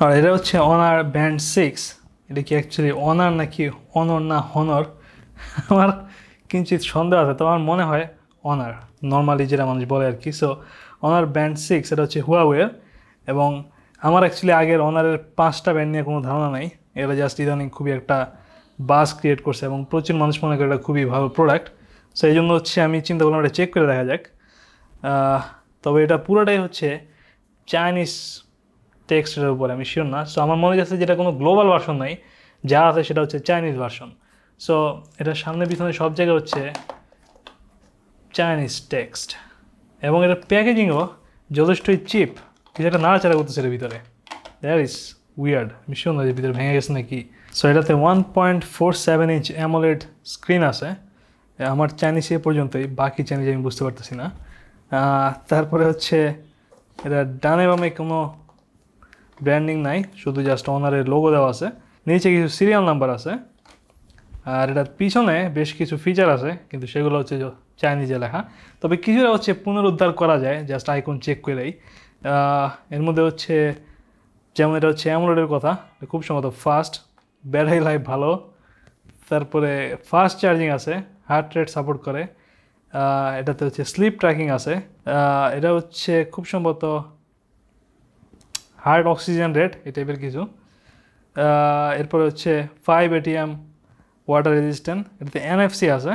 আর এটা হচ্ছে honour band 6। এটা কি অ্যাকচুয়ালি অনার নাকি অনর না হনর আমার কিঞ্চিত সন্দেহ আছে, তো আমার মনে হয় অনার, নর্মালি যেটা মানুষ বলে আর কি। সো অনার ব্যান্ড 6 এটা হচ্ছে হুয়াওয়ের। এবং আমার অ্যাকচুয়ালি আগের অনারের 5টা ব্যান্ড নিয়ে কোনো ধারণা নাই। এটা জাস্ট ইদানিং খুবই একটা বাস ক্রিয়েট করছে এবং প্রচুর মানুষ মনে করে এটা খুবই ভালো প্রোডাক্ট। সো এই জন্য হচ্ছে আমি চিন্তা করলাম এটা চেক করে দেখা যাক। তবে এটা পুরোটাই হচ্ছে চাইনিজ টেক্সটের উপরে, আমি শিওর না। সো আমার মনে যাচ্ছে যেটা কোনো গ্লোবাল ভার্সন নাই, যা আছে সেটা হচ্ছে চাইনিজ ভার্সন। সো এটা সামনে পিছনে সব জায়গায় হচ্ছে চাইনিজ টেক্সট, এবং এটার প্যাকেজিংও যথেষ্টই চিপ। কিছু একটা নাড়াচাড়া করতেছে এর ভিতরে, দ্যাট ইজ উইয়ার্ড। আমি শিওর না যে ভিতরে ভেঙে গেছে নাকি। সো এটাতে 1.47 ইঞ্চ অ্যামোলেড স্ক্রিন আছে। আমার চাইনিজ এ পর্যন্তই, বাকি চাইনিজ আমি বুঝতে পারতেছি না। তারপরে হচ্ছে এটা ডানে বামে কোনো ব্র্যান্ডিং নাই, শুধু জাস্ট অনারের লোগো দেওয়া আছে। নিচে কিছু সিরিয়াল নাম্বার আছে, আর এটার পিছনে বেশ কিছু ফিচার আছে, কিন্তু সেগুলো হচ্ছে চাইনিজে লেখা। তবে কিছুটা হচ্ছে পুনরুদ্ধার করা যায় জাস্ট আইকন চেক করেই। এর মধ্যে হচ্ছে যেমন এটা হচ্ছে অ্যামোলেডের কথা, খুব সম্ভবত ফাস্ট, ব্যাটারি লাইফ ভালো, তারপরে ফাস্ট চার্জিং আছে, হার্ট রেট সাপোর্ট করে, এটাতে হচ্ছে স্লিপ ট্র্যাকিং আছে, এটা হচ্ছে খুব সম্ভবত হার্ট অক্সিজেন রেট এই টাইপের কিছু। এরপরে হচ্ছে 5 ATM ওয়াটার রেজিস্ট্যান্ট, এটাতে NFC আছে।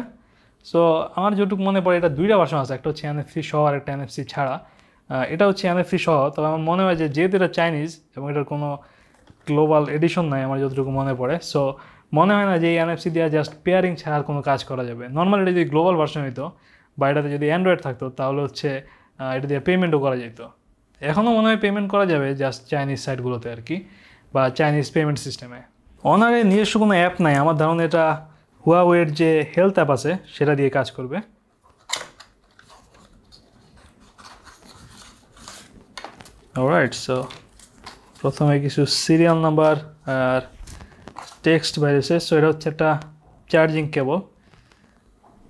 সো আমার যেটুকু মনে পড়ে এটা 2টা ভার্সন আছে, একটা হচ্ছে NFC সহ আর একটা NFC ছাড়া। এটা হচ্ছে NFC সহ। তবে আমার মনে হয় যে যেহেতু এটা চাইনিজ এবং এটার কোনো গ্লোবাল এডিশন নাই আমার যতটুকু মনে পড়ে, সো মনে হয় না যে এই NFC দেওয়া জাস্ট পেয়ারিং ছাড়া আর কোনো কাজ করা যাবে। নর্মালি এটা যদি গ্লোবাল ভার্সন হইতো বা এটাতে যদি অ্যান্ড্রয়েড থাকতো তাহলে হচ্ছে এটা দিয়ে পেমেন্টও করা যেত। এখনও মনে হয় পেমেন্ট করা যাবে জাস্ট চাইনিজ সাইটগুলোতে আর কি, বা চাইনিজ পেমেন্ট সিস্টেমে। অনারে নিজস্ব কোনো অ্যাপ নাই আমার ধারণা, এটা হুয়াওয়ের যে হেলথ অ্যাপ আছে সেটা দিয়ে কাজ করবে। অলরাইট, সো প্রথমে কিছু সিরিয়াল নাম্বার আর টেক্সট বাইরেছে। সো এটা হচ্ছে একটা চার্জিং কেবল,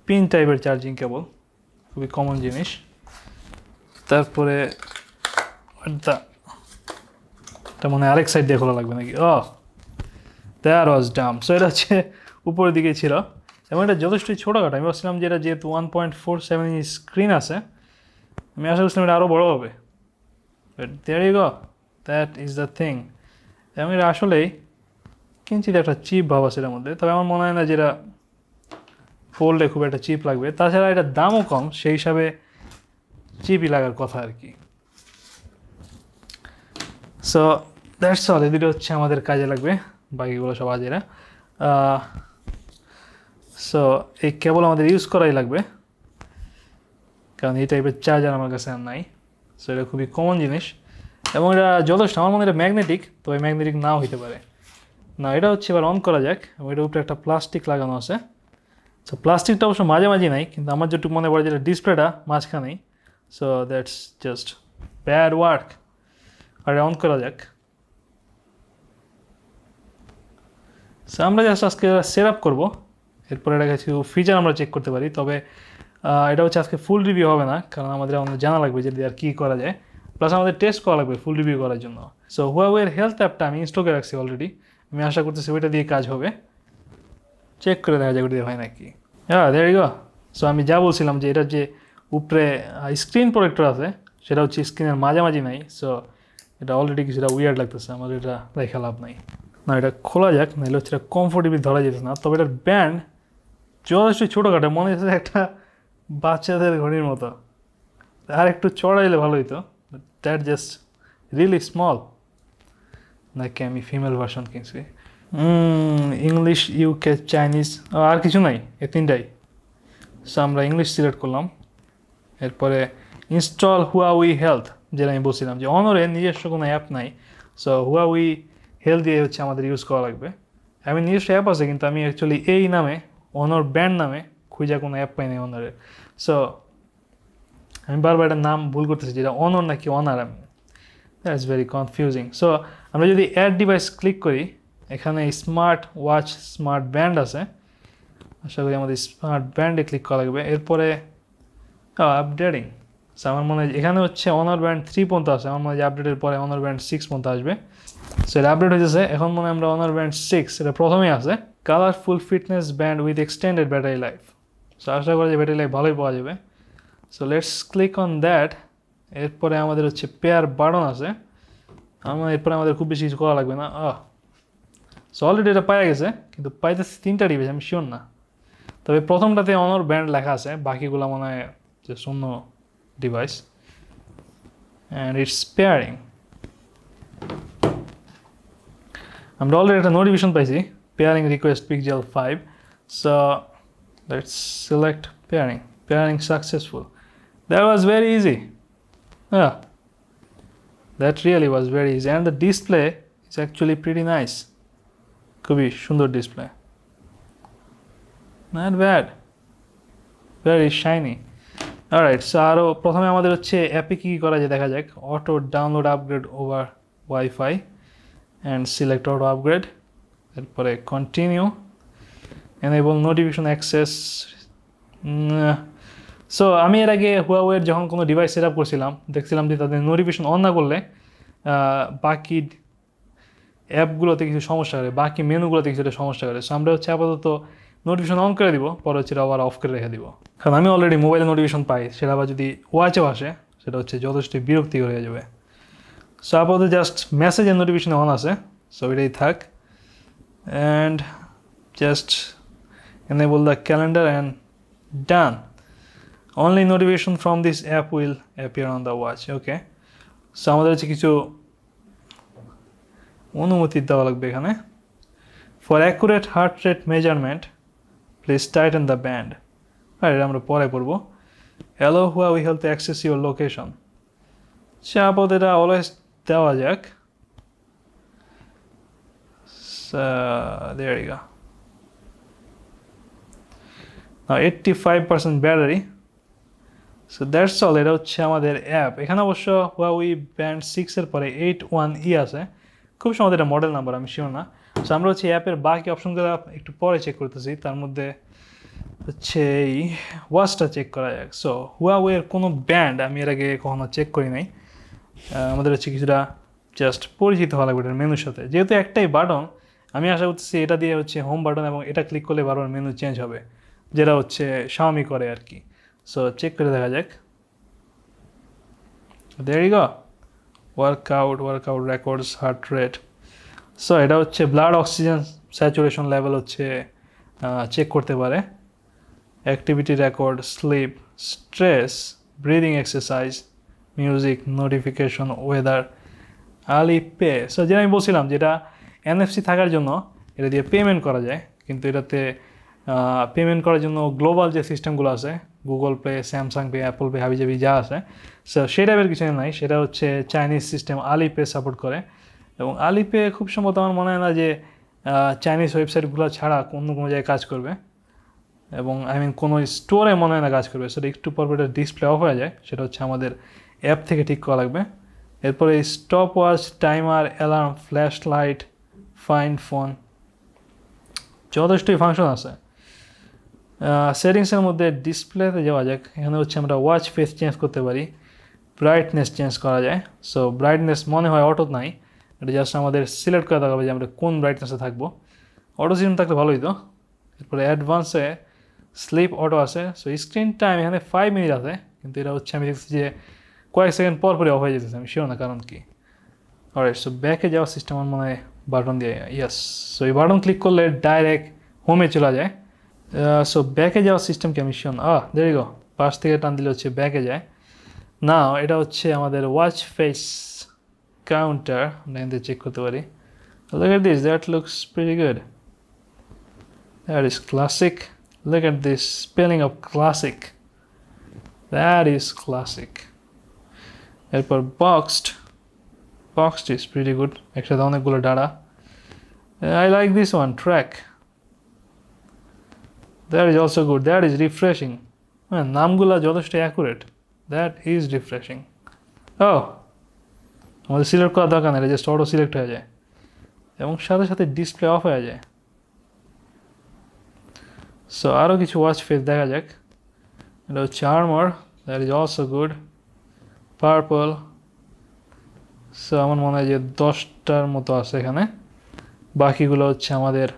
পিন টাইপের চার্জিং কেবল, খুবই কমন জিনিস। তারপরে এটা মনে হয় আরেক সাইড দিয়ে খোলা লাগবে নাকি? That was Dam. সো এটা হচ্ছে উপরের দিকে ছিল এবং এটা যথেষ্টই ছোটোখাটো। আমি ভাবছিলাম যে এটা যেহেতু 1.47 ইঞ্চ স্ক্রিন আছে, আমি আশা করছিলাম এটা আরও বড়ো হবে, but there you go, that is the thing. এবং এটা আসলেই কিঞ্চিত একটা চিপ ভাব আছে এটার মধ্যে। তবে আমার মনে হয় না যে এটা ফোল্ডে খুব একটা চিপ লাগবে, তাছাড়া এটার দামও কম, সেই হিসাবে চিপই লাগার কথা আর কি। সো দ্যাটস অল, এদিকে হচ্ছে আমাদের কাজে লাগবে, বাকিগুলো সব আজেরা। সো এই কেবল আমাদের ইউজ করাই লাগবে, কারণ এই টাইপের চার্জার আমার কাছে আর নাই। সো এটা খুবই কমন জিনিস এবং এটা যথেষ্ট। আমার মনে হয় এটা ম্যাগনেটিক, তবে ম্যাগনেটিক নাও হইতে পারে না। এটা হচ্ছে এবার অন করা যাক, এবং এটার উপরে একটা প্লাস্টিক লাগানো আছে। সো প্লাস্টিকটা অবশ্য মাঝামাঝি নাই, কিন্তু আমার যেটুকু মনে পড়ে যেটা ডিসপ্লেটা মাঝখানেই। So that's just bad work. আর অন করা যাক। সো আমরা জাস্ট আজকে সেট আপ করবো, এরপরে এটা কিছু ফিচার আমরা চেক করতে পারি। তবে এটা হচ্ছে আজকে ফুল রিভিউ হবে না, কারণ আমাদের জানা লাগবে যে আর কী করা যায়, প্লাস আমাদের টেস্ট করা লাগবে ফুল রিভিউ করার জন্য। সো হুয়াওয়ের হেলথ অ্যাপটা আমি ইনস্টল করে রাখছি অলরেডি, আমি আশা করতেছি ওইটা দিয়ে কাজ হবে। চেক করে দেখা যায় ওইটা দিয়ে হয় নাকি। হ্যাঁ, দেয়ার ইউ গো। সো আমি যা বলছিলাম যে এটার যে উপরে স্ক্রিন প্রোটেক্টর আছে সেটা হচ্ছে স্ক্রিনের মাঝামাঝি নাই। সো এটা অলরেডি কিছুটা উইয়ার্ড লাগতেছে, আমাদের এটা দেখা লাভ নাই। না, এটা খোলা যাক, নাহলে হচ্ছে এটা কমফোর্টেবলি ধরা যেত না। তবে এটার ব্যান্ড যথেষ্ট ছোটোখাটো, মনে হচ্ছে একটা বাচ্চাদের ঘড়ির মতো। আর একটু চড়াইলে ভালো হইতো, দ্যাট জাস্ট রিয়েলি স্মল। নাকি আমি ফিমেল ভার্সন কিনছি। ইংলিশ, ইউকে, চাইনিজ, আর কিছু নাই, এই তিনটাই। সো আমরা ইংলিশ সিলেক্ট করলাম। এরপরে ইনস্টল হুয়াওই হেলথ, যেটা আমি বলছিলাম যে অনরে নিজস্ব কোনো অ্যাপ নাই। সো হুয়াওই হেলথ দিয়ে হচ্ছে আমাদের ইউজ করা লাগবে। আমি নিজস্ব অ্যাপ আছে, কিন্তু আমি অ্যাকচুয়ালি এই নামে অনর ব্র্যান্ড নামে খুঁজে কোনো অ্যাপ পাইনি অনারের। সো আমি বারবার এটার নাম ভুল করতেছি, যেটা অনর নাকি অনার, আমি দ্যাটস ভেরি কনফিউজিং। সো আমরা যদি অ্যাড ডিভাইস ক্লিক করি, এখানে স্মার্ট ওয়াচ, স্মার্ট ব্যান্ড আছে। আশা করি আমাদের স্মার্ট ব্যান্ডে ক্লিক করা লাগবে। এরপরে আপডেটিং, সো আমার মনে হয় এখানে হচ্ছে অনার ব্যান্ড 3 পর্যন্ত আছে, আমার মনে হয় আপডেটের পরে অনার ব্যান্ড 6 পর্যন্ত আসবে। সো এটা আপডেট হয়েছে, এখন মনে হয় আমরা অনার ব্যান্ড 6 এটা প্রথমেই আছে, colourful fitness band with extended battery life. So আশা করি যে ব্যাটারি লাইফ ভালোই পাওয়া যাবে। So let's click on that. এরপরে আমাদের হচ্ছে পেয়ার বাটন আছে, এরপরে আমাদের খুব বেশি কিছু করা লাগবে না। সো অলরেডি এটা পাওয়া গেছে, কিন্তু পাইতেছি 3টা ডিভাইস, আমি শিওর না। তবে প্রথমটাতে অনর ব্যান্ড লেখা আছে, বাকিগুলো মনে হয় যে অন্য ডিভাইস। And it's pairing. আমরা অলরেডি একটা নোটিফিকেশন পাইছি, pairing request pixel 5। So let's select pairing successful. That was very easy. That really was very easy, and the display is actually pretty nice. খুবই সুন্দর display, not bad, very shiny. Alright, so আরও প্রথমে আমাদের হচ্ছে অ্যাপে কী করা যায় দেখা যাক। Auto download upgrade over wifi and select auto upgrade. এরপরে continue, enable notification access. So আমি এর আগে হুয়াওয়ের যখন কোনো ডিভাইস সেট আপ করছিলাম, দেখছিলাম যে তাদের নোটিফিকেশন অন না করলে বাকি অ্যাপগুলোতে কিছু সমস্যা করে, বাকি মেনুগুলোতে কিছুটা সমস্যা করে। সো আমরা হচ্ছে আপাতত নোটিফিকেশন অন করে দিব, পরে হচ্ছে আবার অফ করে রেখে দিব। কারণ আমি অলরেডি মোবাইলে নোটিফিকেশন পাই, সেটা আবার যদি ওয়াচেও আসে সেটা হচ্ছে যথেষ্ট বিরক্তিকর হয়ে যাবে। সো আপাতত জাস্ট মেসেজের নোটিফিকেশন অন আছে, সো এটাই থাক। And just enable the calendar and done. Only notification from this app will appear on the watch. Okay, so আমাদের হচ্ছে কিছু অনুমতি দেওয়া লাগবে এখানে। For accurate heart rate measurement, please tighten the band. আর এটা আমরা পরে করব। Allow Huawei Health to access your location. সে আপাতত এটা অলওয়েজ দেওয়া যাক। So there you go. Now 85% battery. So that's all. এটা হচ্ছে আমাদের অ্যাপ। এখানে অবশ্য হুয়াওই ব্যান্ড 6-এর পরে 81E আছে, খুব সম্ভবত এটা মডেল নাম্বার, আমি শিওর না। সো আমরা হচ্ছে অ্যাপের বাকি অপশনগুলো একটু পরে চেক করতেছি, তার মধ্যে হচ্ছে এই ওয়াচটা চেক করা যাক। সো হুয়াওয়ের কোনো ব্যান্ড আমি এর আগে কখনো চেক করি নাই, আমাদের হচ্ছে কিছুটা জাস্ট পরিচিত হওয়া লাগবে এটার মেনুর সাথে। যেহেতু একটাই বাটন, আমি আশা করতেছি এটা দিয়ে হচ্ছে হোম বাটন, এবং এটা ক্লিক করলে বারবার মেনু চেঞ্জ হবে, যেটা হচ্ছে শাওমি করে আর কি। সো চেক করে দেখা যাক। There you go, workout records, heart rate. So এটা হচ্ছে ব্লাড অক্সিজেন স্যাচুরেশন লেভেল হচ্ছে চেক করতে পারে, activity record, sleep, stress, breathing exercise, music, notification, weather, Alipay. So যেটা আমি বলছিলাম, যেটা NFC থাকার জন্য এটা দিয়ে পেমেন্ট করা যায়, কিন্তু এটাতে পেমেন্ট করার জন্য গ্লোবাল যে সিস্টেমগুলো আছে, Google Pay, Samsung Pay, Apple Pay, হাবিজাবি যা আছে, সো সেই টাইপের কিছু নাই। সেটা হচ্ছে চাইনিজ সিস্টেম, আলিপে সাপোর্ট করে। এবং আলিপে খুব সম্ভবত আমার মনে হয় না যে চাইনিজ ওয়েবসাইটগুলো ছাড়া অন্য কোনো জায়গায় কাজ করবে, এবং কোনো স্টোরে মনে হয় না কাজ করবে। সেটা একটু পর এটা ডিসপ্লে অফ হয়ে যায়, সেটা হচ্ছে আমাদের অ্যাপ থেকে ঠিক করা লাগবে। এরপরে stop watch, timer, alarm, flash light, find phone, যথেষ্টই ফাংশন আছে। সেটিংসের মধ্যে ডিসপ্লেতে যাওয়া যাক। এখানে হচ্ছে আমরা ওয়াচ ফেস চেঞ্জ করতে পারি, ব্রাইটনেস চেঞ্জ করা যায়। সো ব্রাইটনেস মনে হয় অটো নাই, এটা জাস্ট আমাদের সিলেক্ট করে দেওয়া হবে যে আমরা কোন ব্রাইটনেসে থাকবো। অটো সিস্টেম থাকলে ভালোই তো। এরপরে অ্যাডভান্সে স্লিপ অটো আছে। সো স্ক্রিন টাইম এখানে 5 মিনিট আছে, কিন্তু এটা হচ্ছে আমি দেখছি যে কয়েক সেকেন্ড পর পরে অফ হয়ে যেতেছে, আমি শিওর না কারণ কি। অলরাইট, সো ব্যাকে যাওয়ার সিস্টেম আমার মনে হয় বাটন দিয়ে, ইয়াস। সো এই বাটন ক্লিক করলে ডাইরেক্ট হোমে চলে যায়। সো ব্যাকে যাওয়ার সিস্টেম কি আমি শিওর না। দেরি গো, পাশ থেকে টান দিলে হচ্ছে ব্যাকে যায় না। এটা হচ্ছে আমাদের ওয়াচ ফেস কাউন্টার, আমরা এখান থেকে চেক করতে পারি। Look at this, that looks pretty good. That is classic. Look at this spelling of classic. That is classic. এরপর boxed is pretty good. একসাথে অনেকগুলো data. I like this one, track. That is also good. That is refreshing. নামগুলো যথেষ্ট accurate. That is refreshing. আমাদের select করার দরকার নেই, এটা জাস্ট অটো সিলেক্ট হয়ে যায় এবং সাথে সাথে ডিসপ্লে অফ হয়ে যায়। সো আরও কিছু ওয়াচ ফেস দেখা যাক। এটা হচ্ছে armour, that is also good. Purple. So আমার মনে হয় যে 10টার মতো আছে এখানে, বাকিগুলো হচ্ছে আমাদের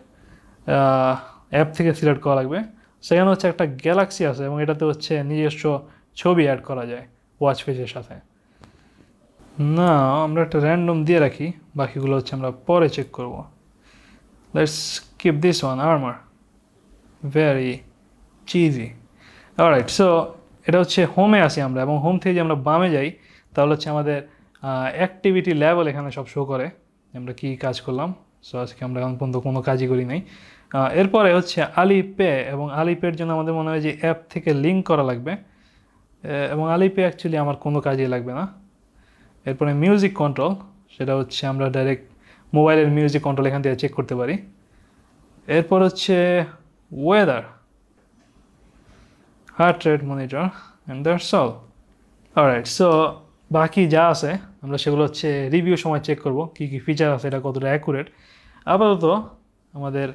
অ্যাপ থেকে সিলেক্ট করা লাগবে। সেখানে হচ্ছে একটা গ্যালাক্সি আছে এবং এটাতে হচ্ছে নিজস্ব ছবি অ্যাড করা যায় ওয়াচ ফেসের সাথে। না, আমরা একটা র্যান্ডম দিয়ে রাখি, বাকিগুলো হচ্ছে আমরা পরে চেক করব। Let's keep this one armour, very cheesy. Alright, so এটা হচ্ছে হোমে আসি আমরা, এবং হোম থেকে যে আমরা বামে যাই তাহলে হচ্ছে আমাদের অ্যাক্টিভিটি লেভেল এখানে সব শো করে আমরা কী কাজ করলাম। সো আজকে আমরা এখন পর্যন্ত কোনো কাজই করি নাই। এরপরে হচ্ছে আলিপে, এবং আলিপের জন্য আমাদের মনে হয় যে অ্যাপ থেকে লিঙ্ক করা লাগবে, এবং আলিপে অ্যাকচুয়ালি আমার কোনো কাজেই লাগবে না। এরপরে মিউজিক কন্ট্রোল, সেটা হচ্ছে আমরা ডাইরেক্ট মোবাইলের মিউজিক কন্ট্রোল এখান থেকে চেক করতে পারি। এরপর হচ্ছে weather, heart rate monitor, and that's all. Alright, so বাকি যা আছে আমরা সেগুলো হচ্ছে রিভিউ সময় চেক করব কী কী ফিচার আছে, এটা কতটা অ্যাকুরেট। আপাতত আমাদের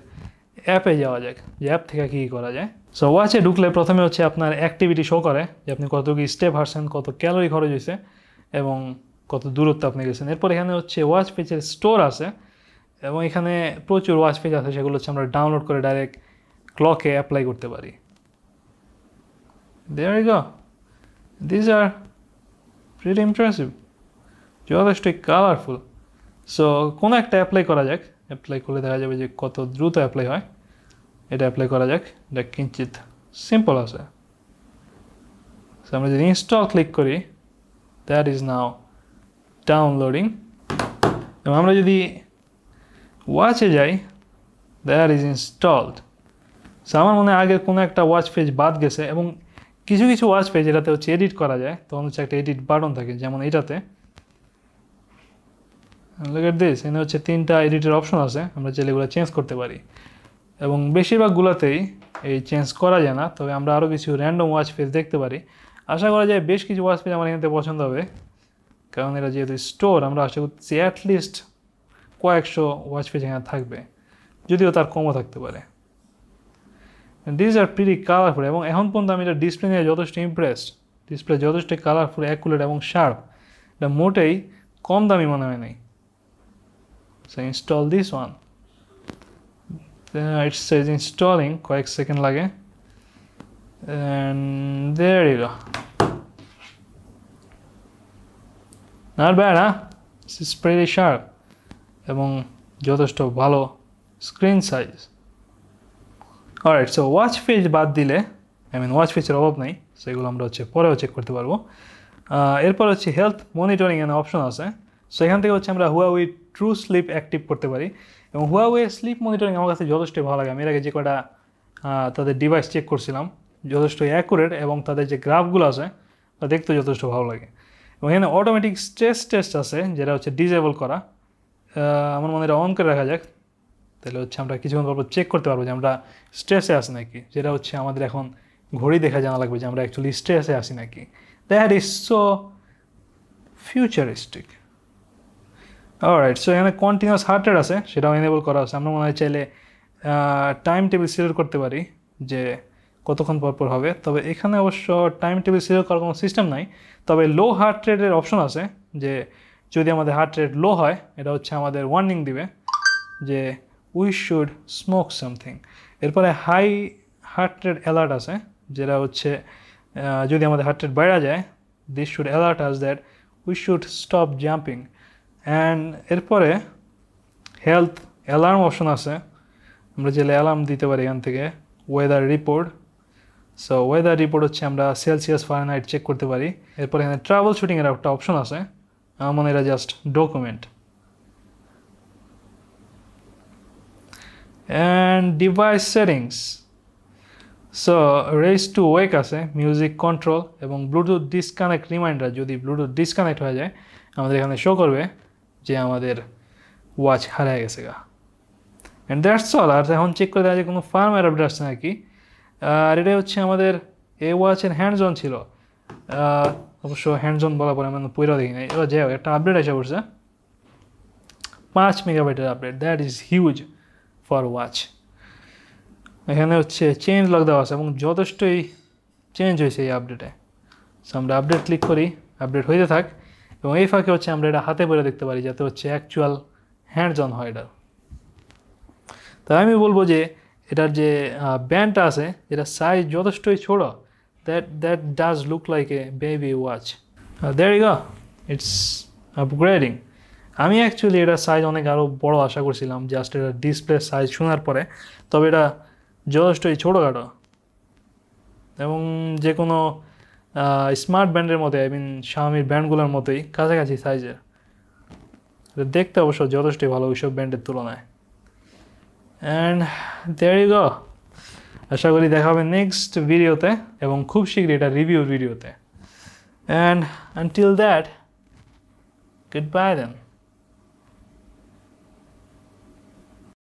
অ্যাপে যাওয়া যাক, যে অ্যাপ থেকে কী করা যায়। সো ওয়াচে ঢুকলে প্রথমে হচ্ছে আপনার অ্যাক্টিভিটি শো করে, যে আপনি কতটুকু স্টেপ হাঁটছেন, কত ক্যালোরি খরচ হয়েছে এবং কত দূরত্ব আপনি গেছেন। এরপর এখানে হচ্ছে ওয়াচ পেজের স্টোর আছে, এবং এখানে প্রচুর ওয়াচ পেজ আছে, সেগুলো হচ্ছে আমরা ডাউনলোড করে ডাইরেক্ট ক্লকে অ্যাপ্লাই করতে পারি। There you go. These are pretty impressive. যথেষ্টই কালারফুল। সো কোনো একটা অ্যাপ্লাই করা যাক, অ্যাপ্লাই করলে দেখা যাবে যে কত দ্রুত অ্যাপ্লাই হয়। এটা অ্যাপ্লাই করা যাক, এটা কিঞ্চিত সিম্পল আছে। সো আমরা যদি ইনস্টল ক্লিক করি, দ্যাট ইজ নাও ডাউনলোডিং। এবং আমরা যদি ওয়াচে যাই, দ্যাট ইজ ইনস্টলড। সো আমার মনে হয় আগের কোনো একটা ওয়াচ পেজ বাদ গেছে, এবং কিছু কিছু ওয়াচ পেজ এটাতে হচ্ছে এডিট করা যায়, তখন হচ্ছে একটা এডিট বাটন থাকে, যেমন এটাতে লুক এট দিস, এখানে হচ্ছে 3টা এডিটের অপশন আছে, আমরা চাইলে এগুলো চেঞ্জ করতে পারি। এবং বেশিরভাগগুলোতেই এই চেঞ্জ করা যায় না, তবে আমরা আরও কিছু র্যান্ডম ওয়াচ পেজ দেখতে পারি। আশা করা যায় বেশ কিছু ওয়াচ পেজ আমার এখানে পছন্দ হবে, কারণ এটা যেহেতু স্টোর, আমরা আশা করছি অ্যাটলিস্ট কয়েকশো ওয়াচ পেজ এখানে থাকবে, যদিও তার কমও থাকতে পারে। দিস আর প্রিটি কালারফুল, এবং এখন পর্যন্ত আমি এটা ডিসপ্লে নিয়ে যথেষ্ট ইমপ্রেসড। ডিসপ্লে যথেষ্ট কালারফুল, অ্যাকুরেট এবং শার্প, এটা মোটেই কম দামি মনে হয় নাই। So install this one, it Sage installing, কয়েক সেকেন্ড লাগে, and there you go. Not bad, huh? This is pretty sharp, এবং যথেষ্ট ভালো screen size. Alright, so watch page বাদ দিলে, ওয়াচ পেজের অভাব নেই, সেগুলো আমরা হচ্ছে পরেও চেক করতে পারবো। এরপর হচ্ছে হেলথ মনিটরিং এর অপশন আছে। সো এখান থেকে হচ্ছে আমরা হুয়াওয়ে ট্রু স্লিপ অ্যাক্টিভ করতে পারি, এবং হুয়াওয়ে স্লিপ মনিটরিং আমার কাছে যথেষ্ট ভালো লাগে। আমি এর আগে যে কটা তাদের ডিভাইস চেক করছিলাম, যথেষ্ট অ্যাকুরেট, এবং তাদের যে গ্রাফগুলো আছে তা দেখতে যথেষ্ট ভালো লাগে। এবং এখানে অটোমেটিক স্ট্রেস টেস্ট আছে, যেটা হচ্ছে ডিসেবল করা। আমার মনে এটা অন করে রাখা যাক, তাহলে হচ্ছে আমরা কিছুক্ষণ পর চেক করতে পারবো যে আমরা স্ট্রেসে আছি নাকি, যেটা হচ্ছে আমাদের এখন ঘড়ি দেখা জানা লাগবে যে আমরা অ্যাকচুয়ালি স্ট্রেসে আছি নাকি। That is so futuristic. Alright, so এখানে কন্টিনিউয়াস হার্ট রেট আছে, সেটাও এনেবল করা আছে। আমরা মনে হয় চাইলে টাইম টেবিল সিলেক্ট করতে পারি যে কতক্ষণ পর পর হবে, তবে এখানে অবশ্য টাইম টেবিল সিলেক্ট করার কোনো সিস্টেম নাই। তবে লো হার্ট রেটের অপশন আছে, যে যদি আমাদের হার্ট রেট লো হয়, এটা হচ্ছে আমাদের ওয়ার্নিং দিবে যে উই শুড স্মোক সামথিং। এরপরে হাই হার্ট রেট অ্যালার্ট আছে, যেটা হচ্ছে যদি আমাদের হার্ট রেট বেড়ে যায়, this should alert us that we should stop jumping. And এরপরে হেলথ অ্যালার্ম অপশন আছে, আমরা চাইলে অ্যালার্ম দিতে পারি এখান থেকে। Weather report, so weather report হচ্ছে আমরা সেলসিয়াস ফারেনহাইট চেক করতে পারি। এরপরে এখানে ট্রাভেল শুটিংয়ের একটা অপশন আছে, আমার মনে এটা just document. And device settings, so race two ওয়েক আছে, মিউজিক কন্ট্রোল, এবং ব্লুটুথ ডিসকানেক্ট রিমাইন্ডার। যদি ব্লুটুথ ডিসকানেক্ট হয়ে যায়, আমাদের এখানে শো করবে যে আমাদের ওয়াচ হারিয়ে গেছে গা। And that's all. আর এখন চেক করে দেখা যায় কোনো ফার্মওয়্যার আপডেট আসছে নাকি। আর এটাই হচ্ছে আমাদের এই ওয়াচের হ্যান্ডস অন ছিল, অবশ্য হ্যান্ডস অন বলা পরে আমি পুরো দেখি নাই। এবার যাই হোক, একটা আপডেট এসে পড়ছে, 5 মেগাবাইটের update. That is huge for watch. এখানে হচ্ছে চেঞ্জ লক দেওয়া আছে, এবং যথেষ্টই চেঞ্জ হয়েছে এই আপডেটে। সো আমরা আপডেট ক্লিক করি, আপডেট হইতে থাক, এবং এই ফাঁকে হচ্ছে আমরা এটা হাতে পরে দেখতে পারি যাতে হচ্ছে অ্যাকচুয়াল হ্যান্ডস অন হয় এটা। তাই আমি বলবো যে এটার যে ব্যান্ডটা আছে এটা সাইজ যথেষ্টই ছোট, that does look like a baby watch. There you go, it's upgrading. আমি অ্যাকচুয়ালি এটার সাইজ অনেক আরও বড় আশা করছিলাম জাস্ট এটা ডিসপ্লে সাইজ শোনার পরে, তবে এটা যথেষ্টই ছোটোখাটো এবং যে কোনো স্মার্ট ব্যান্ডের মধ্যে, আই মিন শাওমির ব্যান্ডগুলোর মতোই কাছাকাছি সাইজের। এটা দেখতে অবশ্য যথেষ্টই ভালো ওইসব ব্যান্ডের তুলনায়। অ্যান্ড দেয়ার ইউ গো, আশা করি দেখা হবে নেক্সট ভিডিওতে এবং খুব শীঘ্রই এটা রিভিউ ভিডিওতে। And until that, goodbye then.